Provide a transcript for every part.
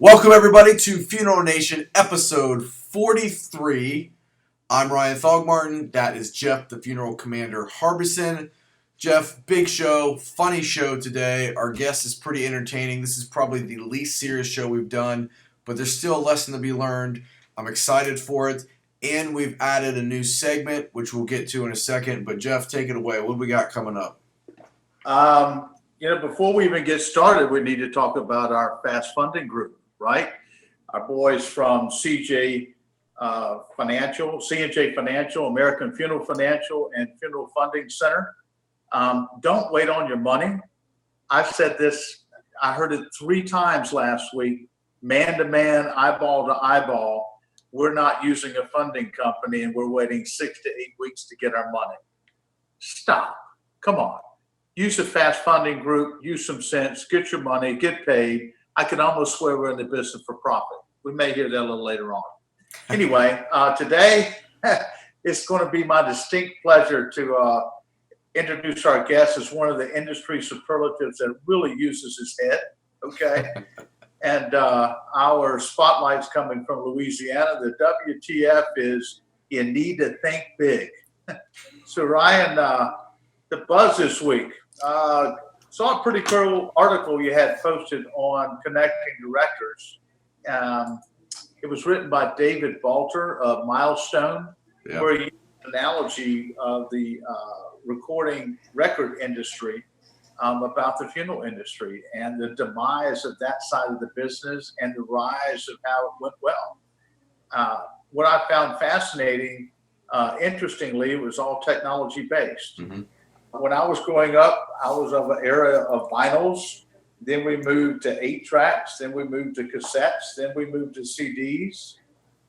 Welcome, everybody, to Funeral Nation, episode 43. I'm Ryan Thogmartin. That is Jeff, the funeral commander, Harbison. Jeff, big show, funny show today. Our guest is pretty entertaining. This is probably the least serious show we've done, but there's still a lesson to be learned. I'm excited for it, and we've added a new segment, which we'll get to in a second. But, Jeff, take it away. What do we got coming up? Before we even get started, we need to talk about our fast funding group, right? Our boys from C&J Financial, American Funeral Financial, and Funeral Funding Center. Don't wait on your money. I've said this, I heard it 3 times last week, man to man, eyeball to eyeball. We're not using a funding company and we're waiting 6 to 8 weeks to get our money. Stop. Come on. Use a fast funding group, use some sense, get your money, get paid. I can almost swear we're in the business for profit. We may hear that a little later on. Anyway, today it's going to be my distinct pleasure to introduce our guest as one of the industry superlatives that really uses his head, okay? And our spotlight's coming from Louisiana. The WTF is you need to think big. So Ryan, the buzz this week. Saw a pretty cool article you had posted on Connecting Directors. It was written by David Balter of Milestone, where he used an analogy of the recording record industry about the funeral industry and the demise of that side of the business and the rise of how it went well. What I found fascinating, interestingly, it was all technology based. Mm-hmm. When I was growing up, I was of an era of vinyls. Then we moved to 8 tracks. Then we moved to cassettes. Then we moved to CDs.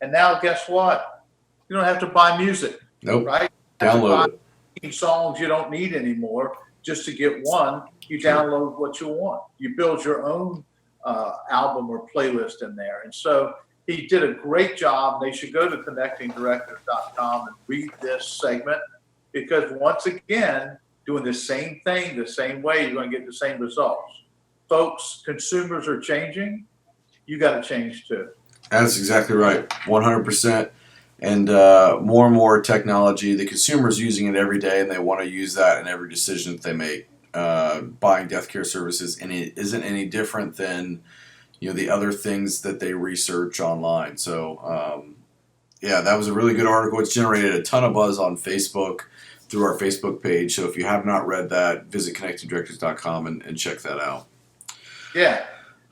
And now, guess what? You don't have to buy music. Nope. Right? Download it. Songs you don't need anymore. Just to get one, you download what you want. You build your own album or playlist in there. And so he did a great job. They should go to connectingdirectors.com and read this segment because once again, doing the same thing the same way, you're going to get the same results. Folks, consumers are changing. You got to change too. That's exactly right. 100%. And more technology. The consumer's using it every day, and they want to use that in every decision that they make. Buying death care services, and it isn't any different than the other things that they research online. So, that was a really good article. It's generated a ton of buzz on Facebook through our Facebook page. So if you have not read that, visit connectingdirectors.com and check that out. Yeah.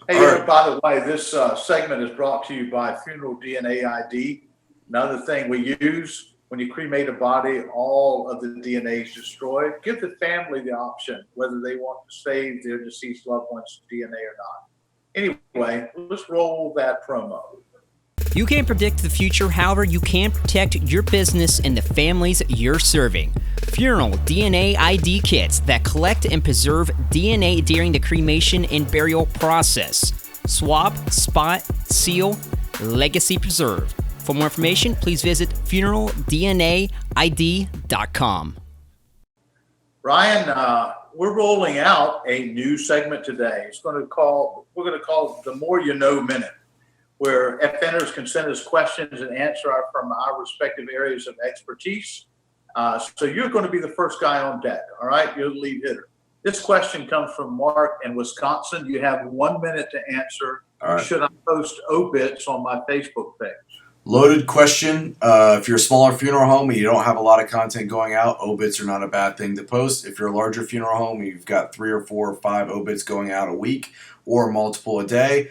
Hey, right. By the way, this segment is brought to you by Funeral DNA ID. Another thing we use when you cremate a body, all of the DNA is destroyed. Give the family the option whether they want to save their deceased loved one's DNA or not. Anyway, let's roll that promo. You can't predict the future, however, you can protect your business and the families you're serving. Funeral DNA ID kits that collect and preserve DNA during the cremation and burial process. Swab, spot, seal, legacy preserved. For more information, please visit funeraldnaid.com. Ryan, we're rolling out a new segment today. We're going to call it the More You Know Minute, where FNers can send us questions and answer from our respective areas of expertise. So you're going to be the first guy on deck, all right? You're the lead hitter. This question comes from Mark in Wisconsin. You have 1 minute to answer. All right. Should I post obits on my Facebook page? Loaded question. If you're a smaller funeral home and you don't have a lot of content going out, obits are not a bad thing to post. If you're a larger funeral home and you've got 3 or 4 or 5 obits going out a week or multiple a day,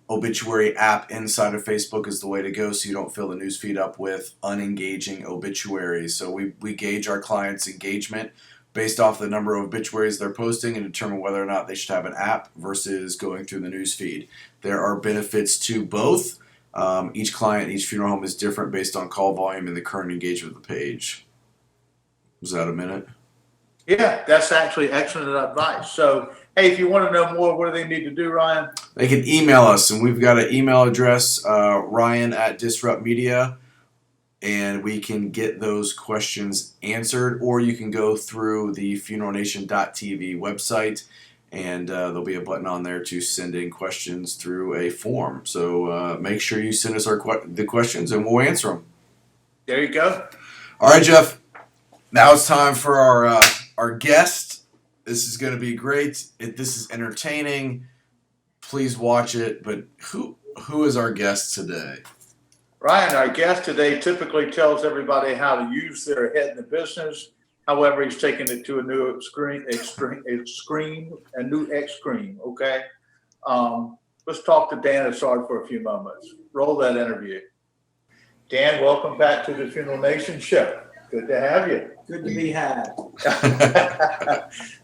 obituary app inside of Facebook is the way to go so you don't fill the newsfeed up with unengaging obituaries. So we gauge our clients' engagement based off the number of obituaries they're posting and determine whether or not they should have an app versus going through the newsfeed. There are benefits to both. Each client, each funeral home is different based on call volume and the current engagement of the page. Was that a minute? Yeah, that's actually excellent advice. So, hey, if you want to know more, what do they need to do, Ryan? They can email us, and we've got an email address, ryan@disruptmedia, and we can get those questions answered, or you can go through the funeralnation.tv website and there'll be a button on there to send in questions through a form. So make sure you send us the questions, and we'll answer them. There you go. All right, Jeff. Now it's time for our guest. This is going to be great. This is entertaining. Please watch it. But who is our guest today? Ryan, our guest today typically tells everybody how to use their head in the business. However, he's taking it to a new extreme. Okay. Let's talk to Dan Asad for a few moments. Roll that interview. Dan, welcome back to the Funeral Nation show. Good to have you. Good to be had.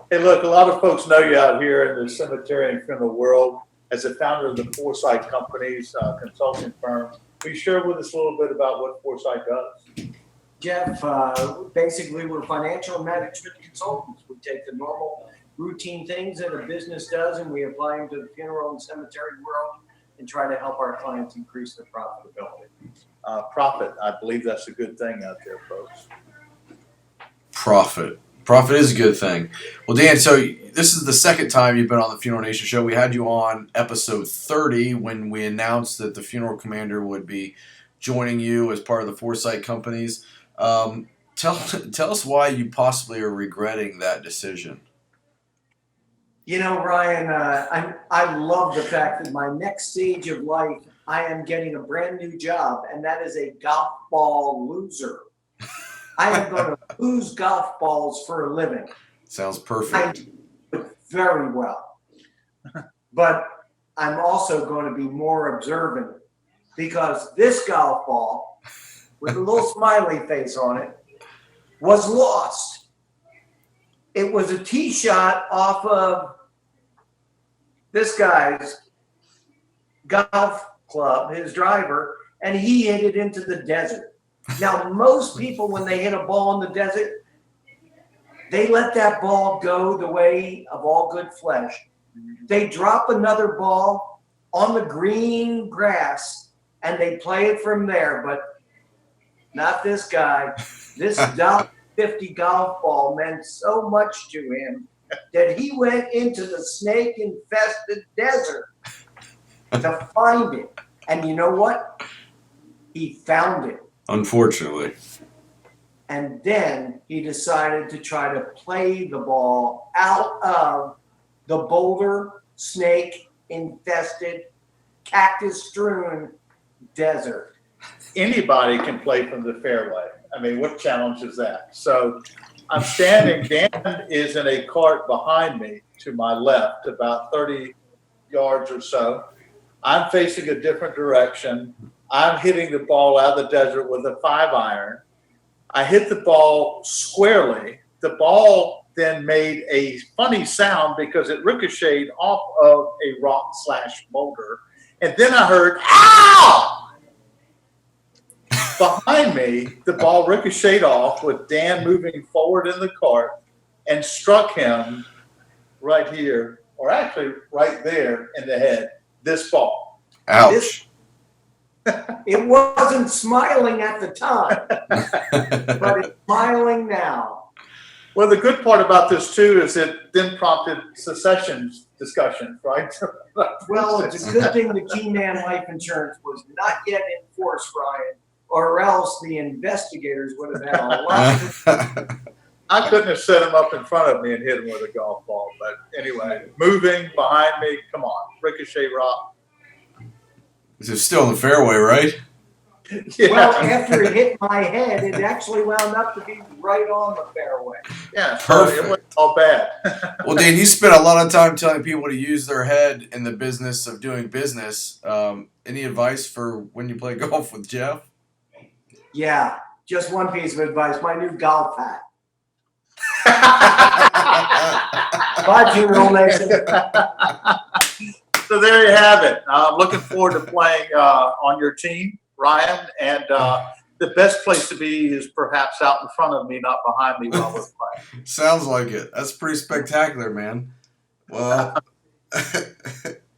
Hey, look, a lot of folks know you out here in the cemetery and funeral world as the founder of the Foresight Companies consulting firm. Will you share with us a little bit about what Foresight does? Jeff, basically we're financial management consultants. We take the normal routine things that a business does and we apply them to the funeral and cemetery world and try to help our clients increase their profitability. Profit, I believe that's a good thing out there, folks. Profit is a good thing. Well, Dan, so this is the second time you've been on the Funeral Nation show. We had you on episode 30 when we announced that the funeral commander would be joining you as part of the Foresight Companies. Tell us why you possibly are regretting that decision. You know, Ryan, I love the fact that my next stage of life, I am getting a brand new job, and that is a golf ball loser. I am going to lose golf balls for a living. Sounds perfect. I do it very well. But I'm also going to be more observant because this golf ball, with a little smiley face on it, was lost. It was a tee shot off of this guy's golf club, his driver, and he hit it into the desert. Now, most people, when they hit a ball in the desert, they let that ball go the way of all good flesh. They drop another ball on the green grass, and they play it from there, but not this guy. This $50 golf ball meant so much to him that he went into the snake-infested desert to find it. And you know what? He found it. Unfortunately. And then he decided to try to play the ball out of the boulder, snake-infested, cactus-strewn desert. Anybody can play from the fairway. I mean, what challenge is that? So I'm standing, Dan is in a cart behind me to my left, about 30 yards or so. I'm facing a different direction. I'm hitting the ball out of the desert with a 5-iron. I hit the ball squarely. The ball then made a funny sound because it ricocheted off of a rock/boulder. And then I heard, ow! Behind me, the ball ricocheted off with Dan moving forward in the cart and struck him right here, or actually right there in the head, this ball. Ouch. It wasn't smiling at the time, but it's smiling now. Well, the good part about this, too, is it then prompted secession discussions, right? Well, it's a good thing the Key Man life insurance was not yet in force, Ryan, or else the investigators would have had a lot. I couldn't have set him up in front of me and hit him with a golf ball. But anyway, moving behind me, come on, ricochet rock. It's still in the fairway, right? Yeah. Well, after it hit my head, it actually wound up to be right on the fairway. Yeah, so it wasn't all bad. Well, Dan, you spent a lot of time telling people to use their head in the business of doing business. Any advice for when you play golf with Jeff? Yeah, just one piece of advice. My new golf hat. Bye, Funeral Nation. So there you have it. I'm looking forward to playing on your team, Ryan. And the best place to be is perhaps out in front of me, not behind me while we're playing. Sounds like it. That's pretty spectacular, man. Well,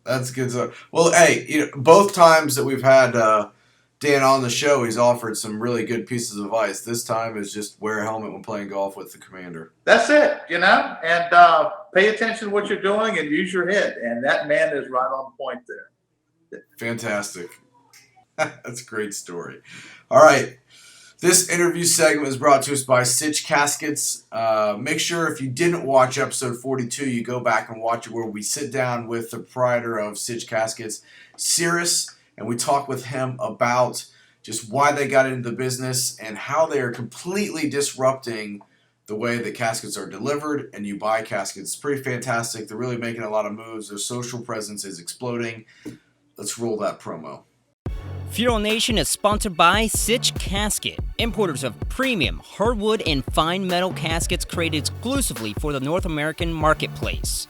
that's good stuff. Well, hey, both times that we've had Dan, on the show, he's offered some really good pieces of advice. This time is just wear a helmet when playing golf with the commander. That's it, and pay attention to what you're doing and use your head. And that man is right on point there. Fantastic. That's a great story. All right. This interview segment is brought to us by Sitch Caskets. Make sure if you didn't watch episode 42, you go back and watch it, where we sit down with the proprietor of Sitch Caskets, Cirrus, and we talk with him about just why they got into the business and how they are completely disrupting the way that caskets are delivered and you buy caskets. It's pretty fantastic. They're really making a lot of moves. Their social presence is exploding. Let's roll that promo. Funeral Nation is sponsored by Sitch Casket, importers of premium hardwood and fine metal caskets created exclusively for the North American marketplace.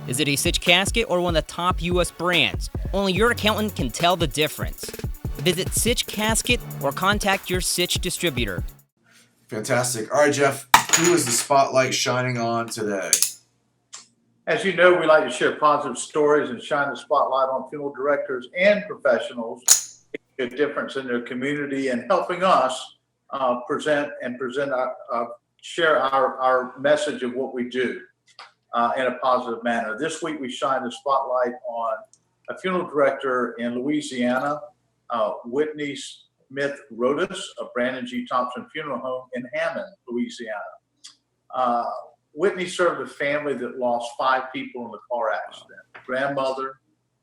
Is it a Sitch casket or one of the top U.S. brands? Only your accountant can tell the difference. Visit Sitch Casket or contact your Sitch distributor. Fantastic. All right, Jeff, who is the spotlight shining on today? As you know, we like to share positive stories and shine the spotlight on funeral directors and professionals making a difference in their community and helping us share our message of what we do in a positive manner. This week, we shine the spotlight on a funeral director in Louisiana, Whitney Smith Rodas of Brandon G. Thompson Funeral Home in Hammond, Louisiana. Whitney served a family that lost 5 people in the car accident: a grandmother,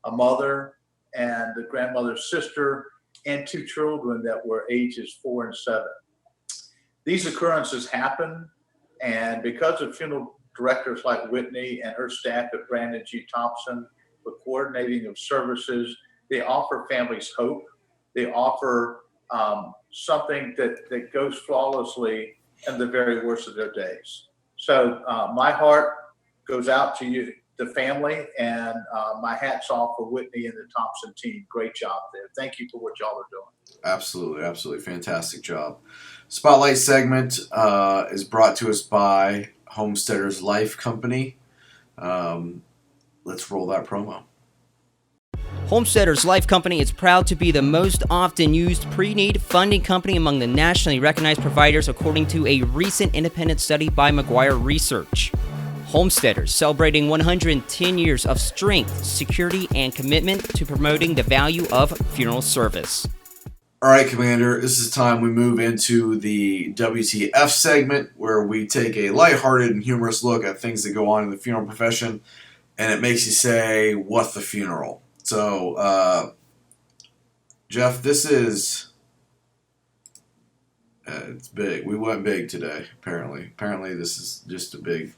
a mother, and the grandmother's sister, and 2 children that were ages 4 and 7. These occurrences happen, and because of funeral directors like Whitney and her staff at Brandon G. Thompson, the coordinating of services, they offer families hope. They offer something that goes flawlessly in the very worst of their days. So my heart goes out to you, the family, and my hat's off for Whitney and the Thompson team. Great job there. Thank you for what y'all are doing. Absolutely, absolutely. Fantastic job. Spotlight segment is brought to us by Homesteaders Life Company. Let's roll that promo. Homesteaders Life Company is proud to be the most often used pre-need funding company among the nationally recognized providers, according to a recent independent study by McGuire Research. Homesteaders, celebrating 110 years of strength, security, and commitment to promoting the value of funeral service. All right, Commander, this is time we move into the WTF segment, where we take a lighthearted and humorous look at things that go on in the funeral profession, and it makes you say, what the funeral? So, Jeff, this is, it's big. We went big today, apparently. Apparently this is just a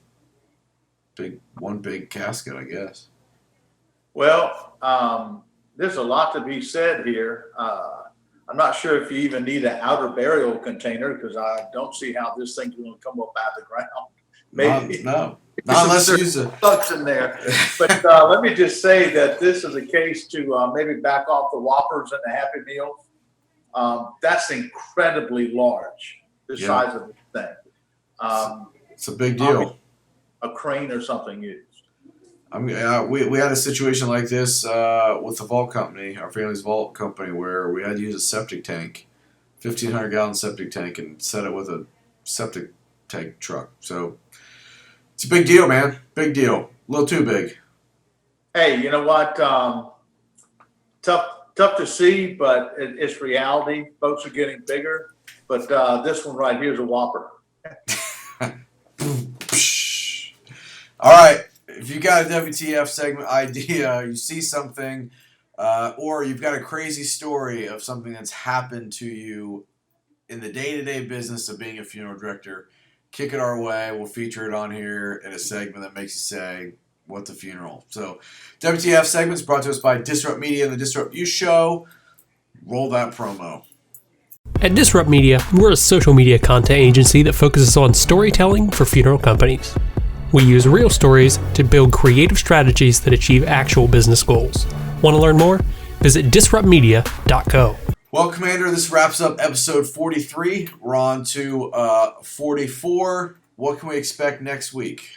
one big casket, I guess. Well, there's a lot to be said here. I'm not sure if you even need an outer burial container, because I don't see how this thing's going to come up out of the ground. Maybe. No. Not unless you use it. Bucks in there. But let me just say that this is a case to maybe back off the Whoppers and the Happy Meals. That's incredibly large, the size of the thing. It's a big deal. A crane or something used. I mean, we had a situation like this with the vault company, our family's vault company, where we had to use a septic tank, 1,500-gallon septic tank, and set it with a septic tank truck. So it's a big deal, man. Big deal. A little too big. Hey, you know what? Tough to see, but it's reality. Boats are getting bigger, but this one right here is a whopper. All right. If you got a WTF segment idea, you see something, or you've got a crazy story of something that's happened to you in the day-to-day business of being a funeral director, kick it our way. We'll feature it on here in a segment that makes you say, what the funeral? So WTF segment is brought to us by Disrupt Media and the Disrupt You Show. Roll that promo. At Disrupt Media, we're a social media content agency that focuses on storytelling for funeral companies. We use real stories to build creative strategies that achieve actual business goals. Want to learn more? Visit disruptmedia.co. Well, Commander, this wraps up episode 43. We're on to 44. What can we expect next week?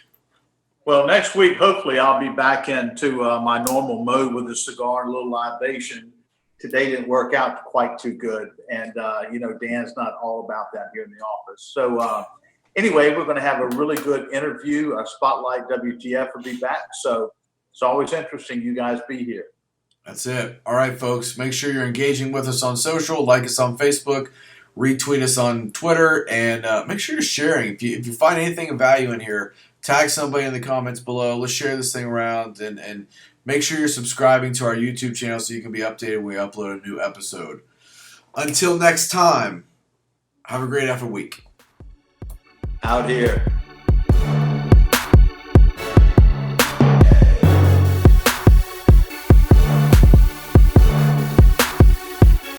Well, next week, hopefully, I'll be back into my normal mode with a cigar and a little libation, today didn't work out quite too good. And, Dan's not all about that here in the office. So anyway, we're going to have a really good interview. Spotlight WTF will be back. So it's always interesting you guys be here. That's it. All right, folks. Make sure you're engaging with us on social. Like us on Facebook. Retweet us on Twitter. And make sure you're sharing. If you find anything of value in here, tag somebody in the comments below. Let's share this thing around. And make sure you're subscribing to our YouTube channel so you can be updated when we upload a new episode. Until next time, have a great effing week. Out here.